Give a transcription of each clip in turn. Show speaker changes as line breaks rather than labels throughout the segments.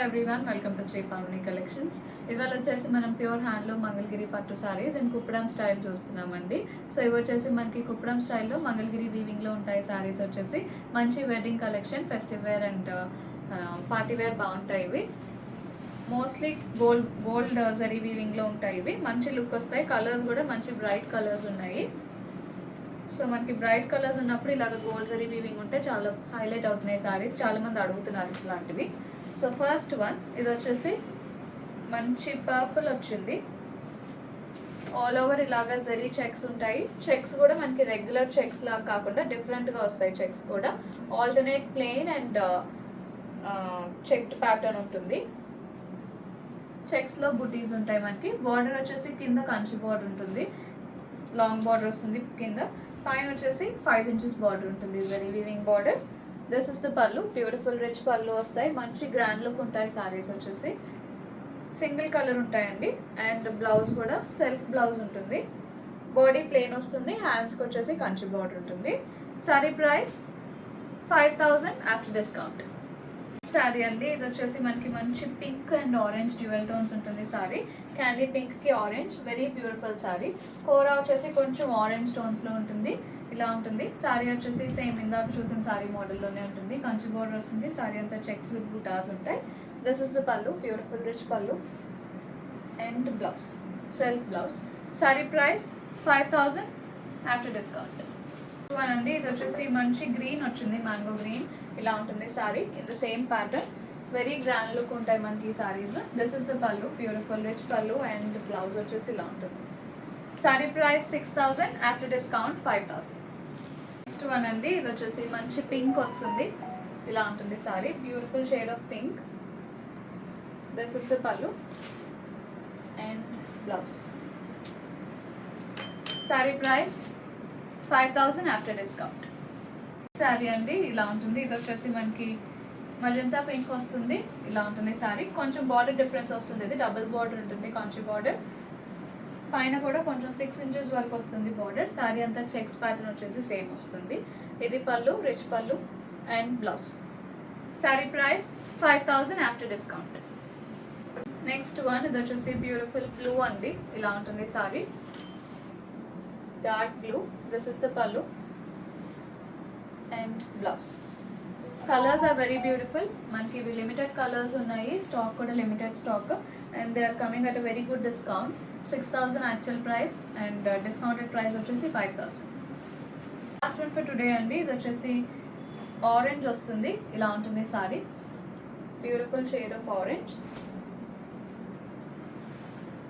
Everyone welcome to Shri Pavani collections. ఇవాళ వచ్చేసి మనం ప్యూర్ హ్యాండ్లూమ్ మంగళగిరి పట్టు సారీస్ అండ్ కుప్పడం స్టైల్ చూస్తున్నామండి. సో ఇవి వచ్చేసి మనకి కుప్పడం స్టైల్లో మంగళగిరి వీవింగ్లో ఉంటాయి. సారీస్ వచ్చేసి మంచి wedding collection, festive wear and party wear బాగుంటాయి. ఇవి మోస్ట్లీ గోల్డ్ జరీ వీవింగ్లో ఉంటాయి. ఇవి మంచి లుక్ వస్తాయి. కలర్స్ కూడా మంచి బ్రైట్ కలర్స్ ఉన్నాయి. సో మనకి బ్రైట్ కలర్స్ ఉన్నప్పుడు ఇలాగ గోల్డ్ జరీ వీవింగ్ ఉంటే చాలా హైలైట్ అవుతున్నాయి సారీస్. చాలామంది అడుగుతున్నారు ఇట్లాంటివి. సో ఫస్ట్ వన్ ఇది వచ్చేసి మంచి పర్పుల్ వచ్చింది. ఆల్ ఓవర్ ఇలాగా జరీ చెక్స్ ఉంటాయి. చెక్స్ కూడా మనకి రెగ్యులర్ చెక్స్ లాగా కాకుండా డిఫరెంట్గా వస్తాయి. చెక్స్ కూడా alternate plain and checked pattern ఉంటుంది. చెక్స్లో బుటీస్ ఉంటాయి. మనకి బార్డర్ వచ్చేసి కింద కంచి బార్డర్ ఉంటుంది, లాంగ్ బార్డర్ వస్తుంది. కింద పైన వచ్చేసి 5 inches బార్డర్ ఉంటుంది, zari weaving border. This is the pallu, beautiful rich పళ్ళు వస్తాయి. మంచి గ్రాండ్ లుక్ ఉంటాయి. సారీస్ వచ్చేసి సింగిల్ కలర్ ఉంటాయండి. అండ్ బ్లౌజ్ కూడా సెల్ఫ్ బ్లౌజ్ ఉంటుంది. బాడీ ప్లెయిన్ వస్తుంది. హ్యాండ్స్కి వచ్చేసి కంచి బార్డర్ ఉంటుంది. Sari price 5000 after discount. Sari అండి ఇది వచ్చేసి మనకి మంచి pink and orange dual tones ఉంటుంది. సారీ క్యాండీ పింక్కి orange, very beautiful sari. Kora వచ్చేసి కొంచెం ఆరెంజ్ టోన్స్లో ఉంటుంది. ఇలా ఉంటుంది. సారీ వచ్చేసి సేమ్ ఇందాక చూసిన సారీ మోడల్లోనే ఉంటుంది. కంచి బోర్డర్ వస్తుంది. సారీ అంతా చెక్స్ విత్ బుటాస్ ఉంటాయి. This is the pallu, beautiful rich pallu and blouse, self blouse. Sari price 5000 after discount. అండి ఇది వచ్చేసి మంచి గ్రీన్ వచ్చింది, మ్యాంగో గ్రీన్. ఇలా ఉంటుంది sari in the same pattern. Very grand look ఉంటాయి మనకి ఈ saris. This is the pallu, beautiful rich pallu and blouse వచ్చేసి ఇలా ఉంటుంది. Sari price 6000 after discount 5000. Next one అండి ఇది వచ్చేసి మంచి పింక్ వస్తుంది. ఇలా ఉంటుంది sari, beautiful shade of pink. This is the pallu and blouse. Sari price 5000 after discount. Sari అండి ఇలా ఉంటుంది. ఇది వచ్చేసి మనకి మజంతా పింక్ వస్తుంది. ఇలా ఉంటుంది సారీ. కొంచెం బార్డర్ డిఫరెన్స్ వస్తుంది. ఇది డబుల్ బార్డర్ ఉంటుంది, కంచి బార్డర్. పైన కూడా కొంచెం 6 inches వరకు వస్తుంది బార్డర్. సారీ అంతా చెక్స్ ప్యాటర్న్ వచ్చేసి సేమ్ వస్తుంది. ఇది pallu, rich pallu and blouse. Sari price 5000 after discount. Next one ఇది వచ్చేసి బ్యూటిఫుల్ బ్లూ అండి. ఇలా ఉంటుంది sari, dark blue. This is the pallu and blouse. Colours are very beautiful. మనకి ఇవి లిమిటెడ్ కలర్స్ ఉన్నాయి. స్టాక్ కూడా limited stock and they are coming at a very good discount. 6000 actual price and discounted price వచ్చేసి 5000. Last one for today అండి ఇది వచ్చేసి orange వస్తుంది. ఇలా ఉంటుంది sari, beautiful shade of orange.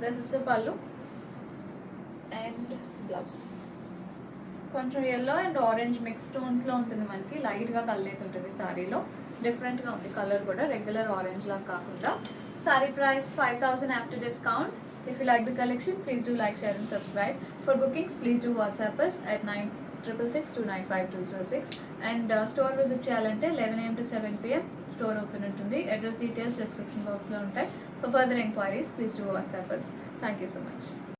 This is the pallu and blouse. కొంచెం yellow and orange mix టోన్స్లో ఉంటుంది. మనకి లైట్గా కలర్ ఉంటుంది సారీలో. డిఫరెంట్గా ఉంది కలర్ కూడా, రెగ్యులర్ ఆరెంజ్ లాగా కాకుండా. Sorry price 5000 after discount. If you like the collection, please do like, share and subscribe. For bookings, please do WhatsApp us at 9662952206. And store visit cheyalante 11 AM to 7 PM store open untundi. Address details description box lo untayi. For further inquiries, please do WhatsApp us. Thank you so much.